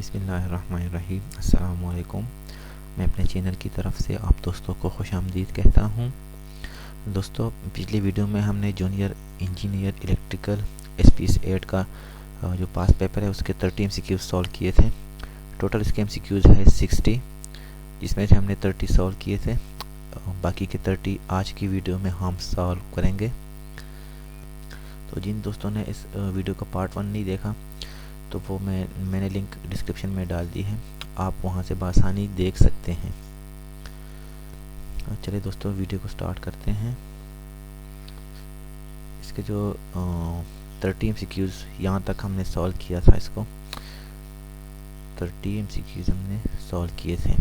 बिस्मिल्लाहिर्रहमानिर्रहीम। अस्सलामु अलैकुम। मैं अपने चैनल की तरफ से आप दोस्तों को खुशामदीद कहता हूँ। दोस्तों, पिछली वीडियो में हमने जूनियर इंजीनियर इलेक्ट्रिकल एसपीएस 8 का जो पास पेपर है उसके 30 एमसीक्यूज सॉल्व किए थे। टोटल इसके एमसीक्यूज है 60, जिसमें से हमने 30 सॉल्व किए थे। बाकी के 30 आज की वीडियो में हम सॉल्व करेंगे। तो जिन दोस्तों ने इस वीडियो का पार्ट 1 नहीं देखा तो वो मैंने लिंक डिस्क्रिप्शन में डाल दी है, आप वहाँ से बआसानी देख सकते हैं। चलिए दोस्तों, वीडियो को स्टार्ट करते हैं। इसके जो 30 एमसीक्यूज यहाँ तक हमने सॉल्व किया था, इसको 30 एमसीक्यूज हमने सॉल्व किए थे।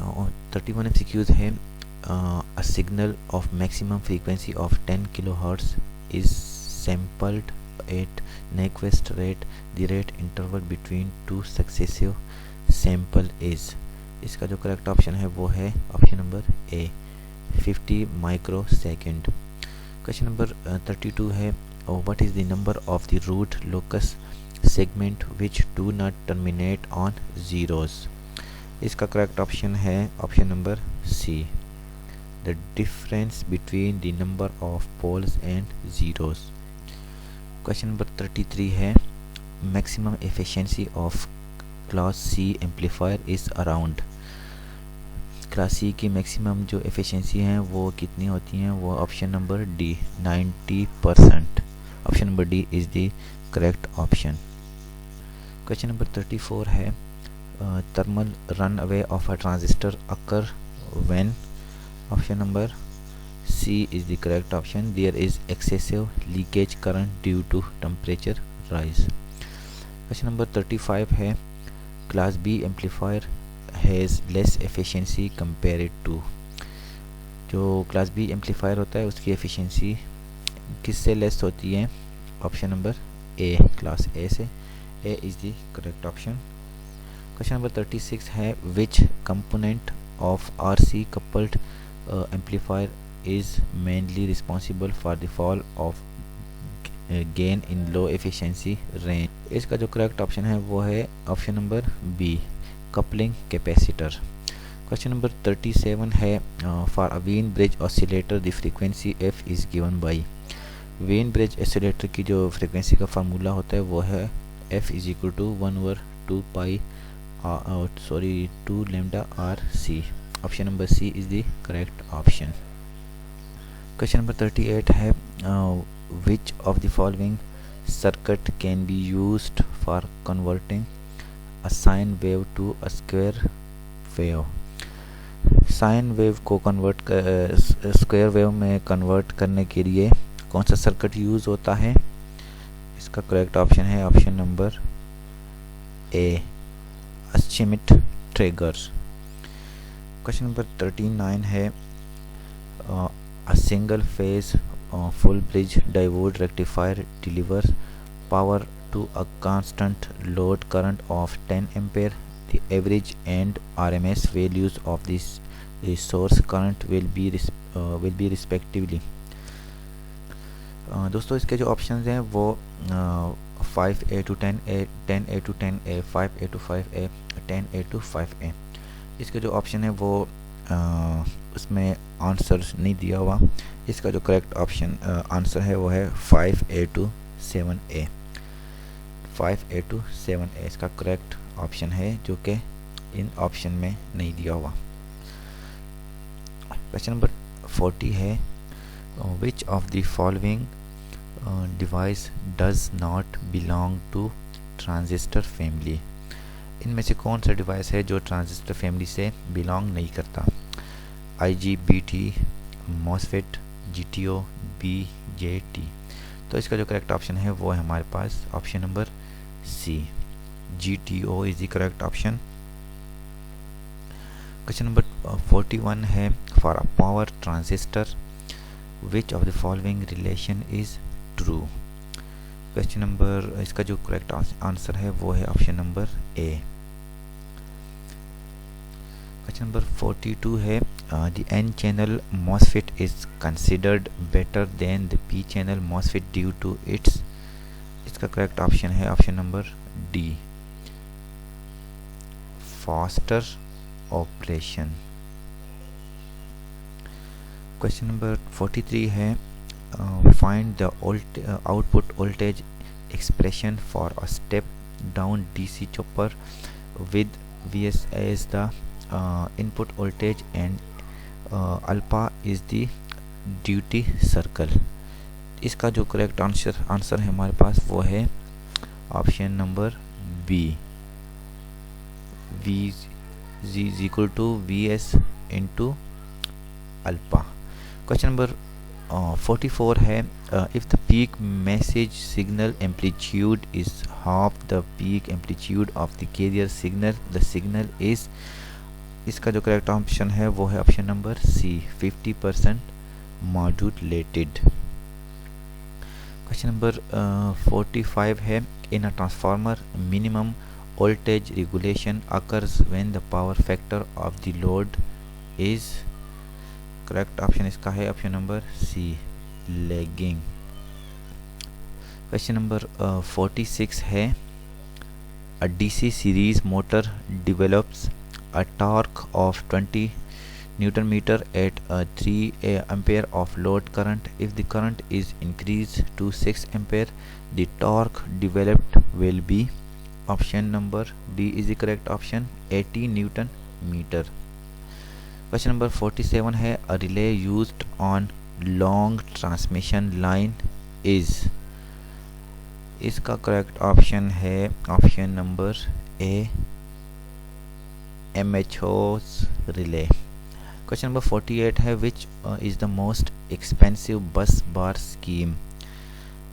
और 31 एमसीक्यूज है a signal of maximum frequency of 10 kilohertz is sampled at Nyquist rate. The rate interval between two successive sample is, इसका जो करेक्ट ऑप्शन है वो है option number A 50 microsecond. Question number 32 है what is the number of the root locus segment which do not terminate on zeros. इसका correct option है option number C, the difference between the number of poles and zeros. Question number 33 है maximum efficiency of class C amplifier is around. Class C की maximum जो efficiency है वो कितनी होती हैं, वो option number D 90%। Option number D is the correct option. Question number 34 है thermal run away of a transistor occur when, option number C is the correct option, there is excessive leakage current due to temperature rise. Question number 35 है class B amplifier has less efficiency compared to, जो class B amplifier होता है उसकी efficiency किससे less होती है, option number A class A से, A is the correct option. Question number 36 है which component of RC coupled amplifier is mainly responsible for the fall of gain in low efficiency range. इसका जो correct option है वो है option number B coupling capacitor. Question number 37 है for a Wien bridge oscillator the frequency F is given by. Wien bridge oscillator की जो frequency का formula होता है वो है F is equal to 2 lambda R C. Option number C is the correct option. Question number 38 है which of the following circuit can be used for converting a sine wave to a square wave. Sine wave को square wave में convert करने के लिए कौन सा circuit use होता है, इसका करेक्ट ऑप्शन है option number A Schmitt trigger. Question number 39 है a single phase full bridge diode rectifier delivers power to a constant load current of 10 ampere, the average and RMS values of this source current will be respectively. दोस्तों, इसके जो options हैं वो 5A to 10A, 10A to 10A, 5A to 5A, 10A to 5A। इसके जो option है वो उसमें आंसर नहीं दिया हुआ। इसका जो करेक्ट ऑप्शन आंसर है वो है 5A to 7A। 5A to 7A इसका करेक्ट ऑप्शन है, जो कि इन ऑप्शन में नहीं दिया हुआ। क्वेश्चन नंबर 40 है which of the following device does not belong to transistor family. इनमें से कौन सा डिवाइस है जो ट्रांजिस्टर फैमिली से बिलोंग नहीं करता, IGBT, मॉसफेट, GTO, BJT। तो इसका जो करेक्ट ऑप्शन है वो है हमारे पास option number C GTO is the correct option. Question number 41 है for a power transistor which of the following relation is true. Question number इसका जो करेक्ट आंसर है वो है option number A. Question number 42 है the N channel MOSFET is considered better than the P channel MOSFET due to its इसका correct option है option number D, faster operation. Question number 43 है find the output voltage expression for a step down DC chopper with Vs as the input voltage and alpha is the duty circle। इसका जो correct answer है हमारे पास वो है option number B, V is equal to Vs into अल्फा। क्वेश्चन नंबर 44 है if the peak message signal amplitude is half the peak amplitude of the carrier signal, the signal is, इसका जो करेक्ट ऑप्शन है वो है option number C, 50% modulated। Question number 45 है in a transformer minimum voltage regulation occurs when the power factor of the load is, correct option इसका है option number C, lagging. Question number 46 है a DC series motor develops a torque of 20 newton metre at 3 ampere of load current. If the current is increase to 6 ampere the torque developed will be, option number D is the correct option, 80 newton metre. Question number 47 है a relay used on long transmission line is, इसका correct option है option number A, mhos relay. Question number 48 है which is the most expensive bus bar scheme,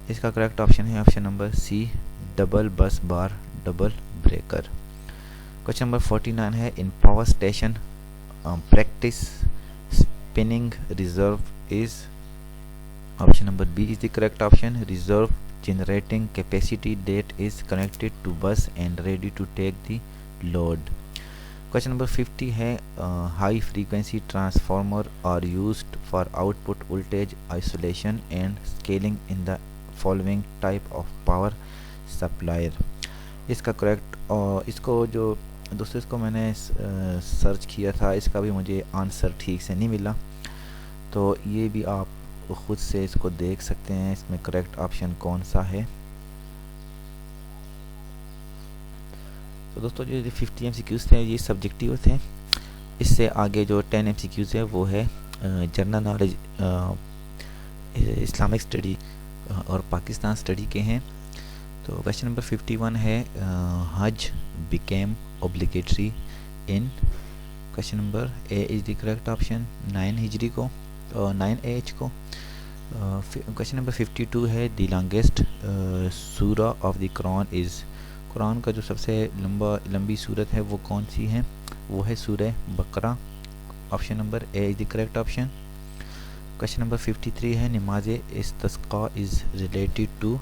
इसका correct option है option number C, double bus bar double breaker. Question number 49 है in power station practice spinning reserve is, option number B is the correct option, reserve generating capacity that is connected to bus and ready to take the load। Question number 50 है high frequency transformer are used for output voltage isolation and scaling in the following type of power supplier। इसका correct, इसको जो दोस्तों इसको मैंने search किया था, इसका भी मुझे आंसर ठीक से नहीं मिला, तो ये भी आप खुद से इसको देख सकते हैं इसमें करेक्ट ऑप्शन कौन सा है। तो दोस्तों जो 50 MCQs थे ये सब्जेक्टिव थे, इससे आगे जो 10 MCQs है वो है जनरल नॉलेज, इस्लामिक स्टडी और पाकिस्तान स्टडी के हैं। तो क्वेश्चन नंबर 51 है हज became obligatory in, question number A is the correct option, 9 हिजरी को, 9 AH को। क्वेश्चन नंबर 52 है द लॉन्गेस्ट सूरा of the Quran is, Quran का जो सबसे लंबी सूरत है वो कौन सी है, वो है सूरह बकरा, option number A is the correct option. Question number 53 है नमाज इस्तिस्का इज़ रिलेटेड टू,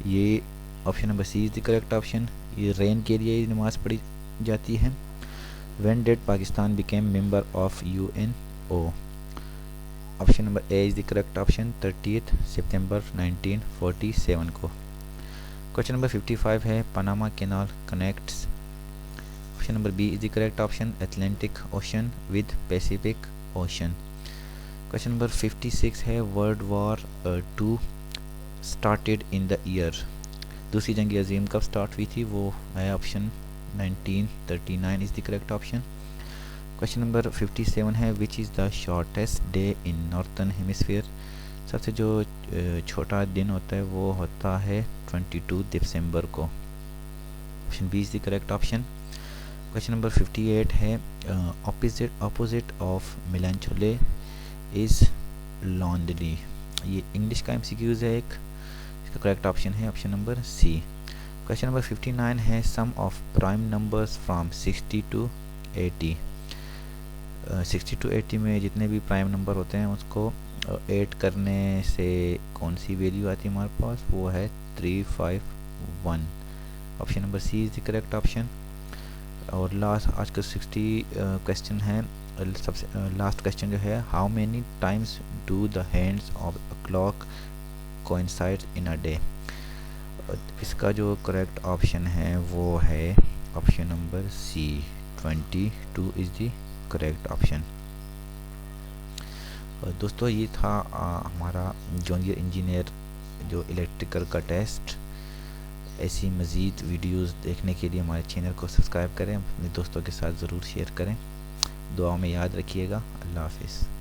ये option number C is the correct option, ये रेन के लिए नमाज पढ़ी जाती है। When did Pakistan became member of UNO, option number A is the correct option, 30 सितंबर 1947 को। क्वेश्चन नंबर 55 है Panama Canal connects, option number B is the correct option, Atlantic ocean with Pacific ocean. Question number 56 है world war 2 started in the year, दूसरी जंग अजीम कब start हुई थी, वो है option 1939 is the correct option. Question number 57 है which is the shortest day in northern hemisphere, सबसे जो छोटा दिन होता है वो होता है 22 दिसंबर को, option B is the correct option. Question number 58 है opposite of melancholy is lonely, ये इंग्लिश का MCQs है एक, इसका करेक्ट ऑप्शन है option number C. Question number 59 है sum of prime numbers from 60 to 80, 60 to 80 में जितने भी प्राइम नंबर होते हैं उसको ऐड करने से कौन सी वैल्यू आती है हमारे पास, वो है 351, option number C is the correct option. और लास्ट आज का 60 क्वेश्चन है, सबसे लास्ट क्वेश्चन जो है how many times do the hands of a clock coincide in a day, इसका जो करेक्ट ऑप्शन है वो है option number C, 22 is the correct option. दोस्तों ये था हमारा जॉन डीरे इंजीनियर जो इलेक्ट्रिकल का टेस्ट। ऐसी मज़ीद वीडियोस देखने के लिए हमारे चैनल को सब्सक्राइब करें, अपने दोस्तों के साथ ज़रूर शेयर करें। दुआ में याद रखिएगा। अल्लाह हाफिज़।